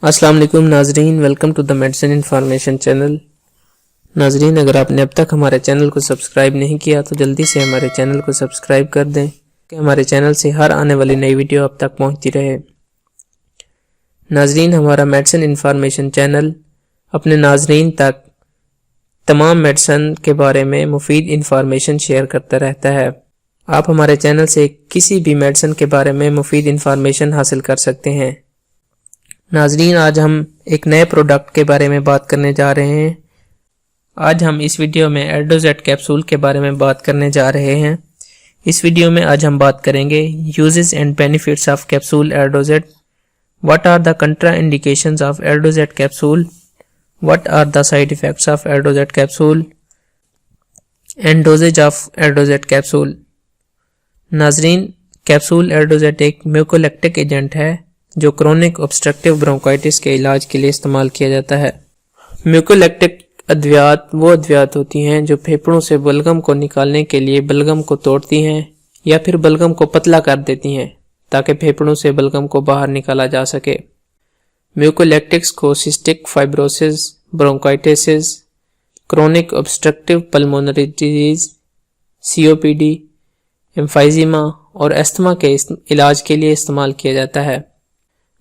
अस्सलाम वालेकुम नाजरीन, welcome to the medicine information channel. नाजरीन, अगर आपने अब तक हमारे चैनल को सब्सक्राइब नहीं किया तो जल्दी से हमारे चैनल को सब्सक्राइब कर दें कि हमारे चैनल से हर आने वाली नई वीडियो अब तक पहुंचती रहे। नाजरीन, हमारा मेडिसिन इन्फॉर्मेशन चैनल अपने नाजरीन तक तमाम मेडिसिन के बारे में मुफीद इन्फॉर्मेशन शेयर करता रहता है। आप हमारे चैनल से किसी भी मेडिसिन के बारे में मुफीद इन्फॉर्मेशन हासिल कर सकते हैं। नाजरीन, आज हम एक नए प्रोडक्ट के बारे में बात करने जा रहे हैं। आज हम इस वीडियो में एल्डोजेट कैप्सूल के बारे में बात करने जा रहे हैं। इस वीडियो में आज हम बात करेंगे uses and benefits of capsule Eldoget, what are the contraindications of Eldoget capsule, what are the side effects of Eldoget capsule and dosages of Eldoget capsule. नाजरीन, कैप्सूल एल्डोजेट एक म्यूकोलेक्टिक एजेंट है जो chronic obstructive bronchitis के इलाज के लिए इस्तेमाल किया जाता है। म्यूकोलेक्टिक अद्वियात वो अद्वियात होती हैं जो फेफड़ों से बलगम को निकालने के लिए बलगम को तोड़ती हैं या फिर बलगम को पतला कर देती हैं ताकि फेफड़ों से बलगम को बाहर निकाला जा सके। म्यूकोलेक्टिक्स को cystic fibrosis, bronchitis, chronic obstructive pulmonary disease, COPD, emphysema और एस्थमा के इलाज के लिए इस्तेमाल किया जाता है।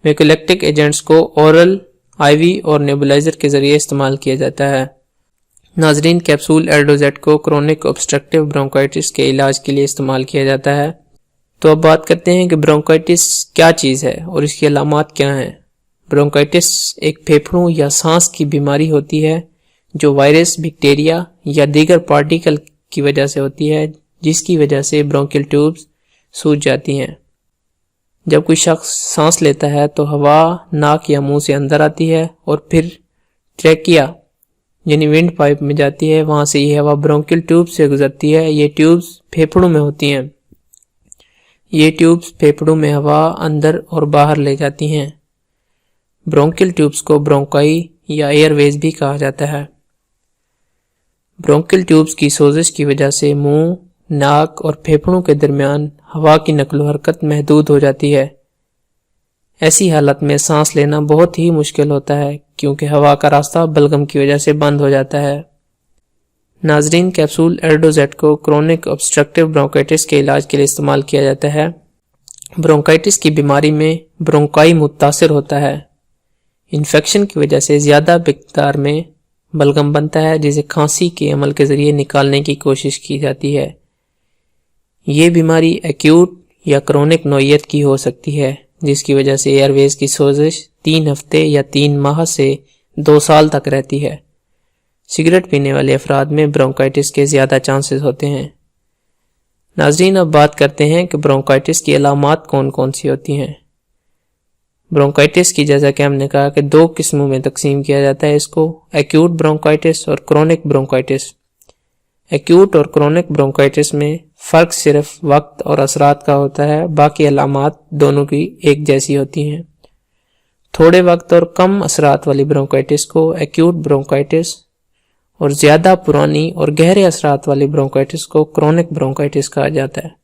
म्यूकोलेक्टिक एजेंट्स को ओरल, IV और नेबुलाइजर के जरिए इस्तेमाल किया जाता है। नाजरीन, कैप्सूल एल्डोजेट को क्रोनिक ऑब्स्ट्रक्टिव ब्रोंकाइटिस के इलाज के लिए इस्तेमाल किया जाता है। तो अब बात करते हैं कि ब्रोंकाइटिस क्या चीज़ है और इसकी अलामात क्या हैं। ब्रोंकाइटिस एक फेफड़ों या सांस की बीमारी होती है जो वायरस, बैक्टीरिया या दीगर पार्टिकल की वजह से होती है, जिसकी वजह से ब्रोंकियल ट्यूब्स सूज जाती हैं। जब कोई शख्स सांस लेता है तो हवा नाक या मुंह से अंदर आती है और फिर ट्रैकिया यानी विंड पाइप में जाती है। वहां से ये हवा ब्रोंकियल ट्यूब से गुजरती है। ये ट्यूब्स फेफड़ों में होती हैं। ये ट्यूब्स फेफड़ों में हवा अंदर और बाहर ले जाती हैं। ब्रोंकियल ट्यूब्स को ब्रोंकाई या एयरवेज भी कहा जाता है। ब्रोंकियल ट्यूब्स की सोजिश की वजह से मुंह, नाक और फेफड़ों के दरमियान हवा की नकलो हरकत महदूद हो जाती है। ऐसी हालत में सांस लेना बहुत ही मुश्किल होता है क्योंकि हवा का रास्ता बलगम की वजह से बंद हो जाता है। नाजरीन, कैप्सूल एल्डोजेट को क्रोनिक ऑब्स्ट्रक्टिव ब्रोंकाइटिस के इलाज के लिए इस्तेमाल किया जाता है। ब्रोंकाइटिस की बीमारी में ब्रोंकाई मुतासिर होता है। इन्फेक्शन की वजह से ज्यादा मिकदार में बलगम बनता है जिसे खांसी के अमल के जरिए निकालने की कोशिश की जाती है। ये बीमारी एक्यूट या क्रोनिक नौइयत की हो सकती है जिसकी वजह से एयरवेज की सोजिश 3 हफ्ते या 3 माह से 2 साल तक रहती है। सिगरेट पीने वाले अफराद में ब्रोंकाइटिस के ज्यादा चांसेस होते हैं। नाजरीन, अब बात करते हैं कि ब्रोंकाइटिस की अलामात कौन कौन सी होती हैं। ब्रोंकाइटिस की जैसा कि हमने कहा कि 2 किस्मों में तकसीम किया जाता है इसको, एक्यूट ब्रोंकाइटिस और क्रोनिक ब्रोंकाइटिस। एक्यूट और क्रोनिक ब्रोंकाइटिस में फ़र्क सिर्फ वक्त और असरात का होता है, बाकी अलामात दोनों की एक जैसी होती हैं। थोड़े वक्त और कम असरात वाली ब्रोंकाइटिस को एक्यूट ब्रोंकाइटिस और ज़्यादा पुरानी और गहरे असरात वाली ब्रोंकाइटिस को क्रोनिक ब्रोंकाइटिस कहा जाता है।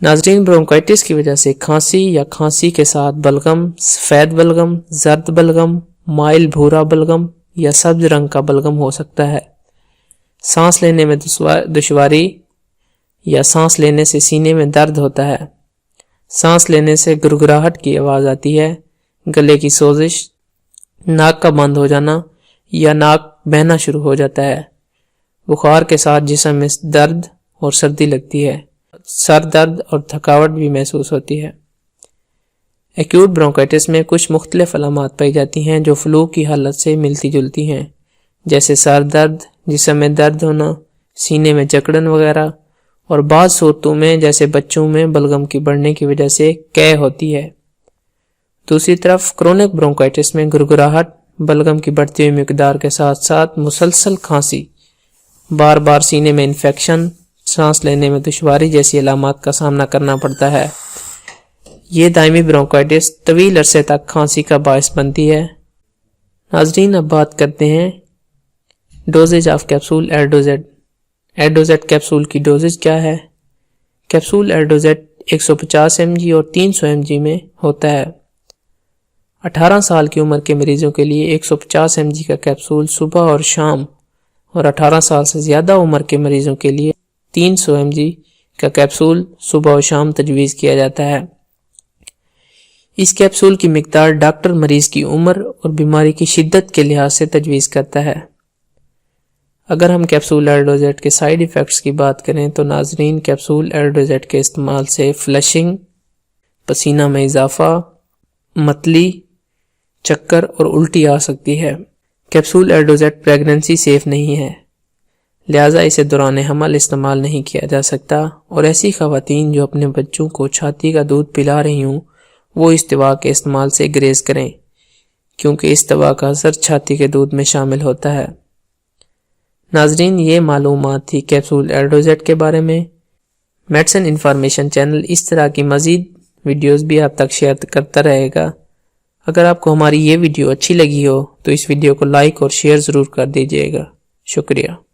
नाजरीन, ब्रोंकाइटिस की वजह से खांसी या खांसी के साथ बलगम, सफ़ेद बलगम, जर्द बलगम, माइल भूरा बलगम या सब्ज रंग का बलगम हो सकता है। सांस लेने में दुश्वारी या सांस लेने से सीने में दर्द होता है। सांस लेने से गुरगुराहट की आवाज़ आती है। गले की सोजिश, नाक का बंद हो जाना या नाक बहना शुरू हो जाता है। बुखार के साथ जिस्म में दर्द और सर्दी लगती है। सर दर्द और थकावट भी महसूस होती है। एक्यूट ब्रोंकाइटिस में कुछ मुख्तलिफ अलामात पाई जाती हैं जो फ्लू की हालत से मिलती जुलती हैं, जैसे सर दर्द, जिस्म में दर्द होना, सीने में जकड़न वगैरह, और बाज़ सूरतों में जैसे बच्चों में बलगम की बढ़ने की वजह से कै होती है। दूसरी तरफ क्रोनिक ब्रोंकाइटिस में गुरगुराहट, बलगम की बढ़ती हुई मिकदार के साथ साथ मुसलसल खांसी, बार बार सीने में इन्फेक्शन, सांस लेने में दुश्वारी जैसी अलामात का सामना करना पड़ता है। ये दायमी ब्रोंकाइटिस तवील अरसे तक खांसी का बायस बनती है। नाजरीन, अब बात करते हैं डोजेज ऑफ कैप्सूल एल्डोजेट। एल्डोजेट कैप्सूल की डोजेज क्या है। कैप्सूल एल्डोजेट 150 mg और 300 mg में होता है। 18 سال کی عمر کے مریضوں کے لیے 150 mg کا کیپسول صبح اور شام، اور 18 سال سے زیادہ عمر کے مریضوں کے لیے 300 mg کا کیپسول صبح اور شام تجویز کیا جاتا ہے۔ اس کیپسول کی مقدار ڈاکٹر مریض کی عمر اور بیماری کی شدت کے لحاظ سے تجویز کرتا ہے۔ اگر ہم کیپسول ایلڈوزیٹ کے سائیڈ ایفیکٹس کی بات کریں تو ناظرین، کیپسول ایلڈوزیٹ کے استعمال سے فلشنگ، پسینہ میں اضافہ، متلی، چکر اور الٹی آ سکتی ہے۔ کیپسول ایلڈوزیٹ پریگننسی سیف نہیں ہے، لہٰذا اسے دوران حمل استعمال نہیں کیا جا سکتا، اور ایسی خواتین جو اپنے بچوں کو چھاتی کا دودھ پلا رہی ہوں وہ اس دوا کے استعمال سے گریز کریں، کیونکہ اس دوا کا اثر چھاتی کے دودھ میں شامل ہوتا ہے۔ ناظرین، یہ معلومات تھی کیپسول ایلڈوزیٹ کے بارے میں۔ میڈیسن انفارمیشن چینل اس طرح کی مزید ویڈیوز بھی آپ تک شیئر کرتا رہے گا۔ اگر آپ کو ہماری یہ ویڈیو اچھی لگی ہو تو اس ویڈیو کو لائک اور شیئر ضرور کر دیجیے گا۔ شکریہ۔